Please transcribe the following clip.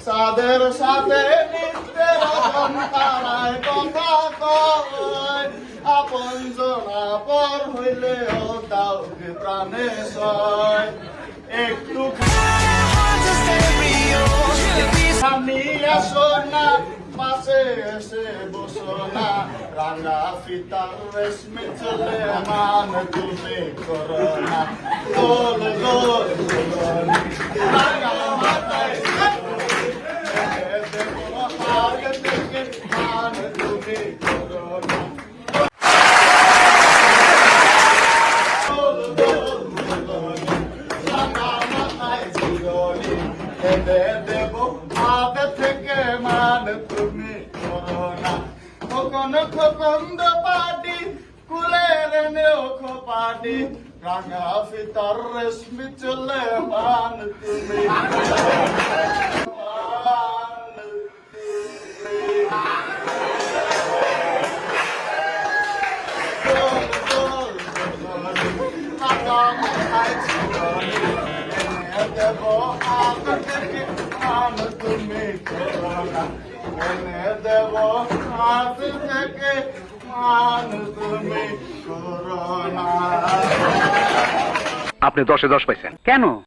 সাদের সাথে নিত্যের তারায় কথা কয় আপন জনা পর হইলেও দাও প্রাণে সয় একটু সামনে আসো না পাশে এসে বসো না রাঙা ফিতার রেশমি চলে মান তুমি করো না গোল গোল গোল রাঙা মাথায় আগে থেকে মান তুমি করো না গোল গোল গোল রাঙা মাথায় জীবনী দেব আগে থেকে মান তুমি করো না খোকন খোকন্দ পাটি কুলের নেও খোপাটি রাঙা ফিতার রেশমি চলে মান তুমি দেব আগে থেকে মান তুমি করো না দেব হাত থেকে মান তুমি করো না। আপনি 10-এ 10 পাইছেন কেন?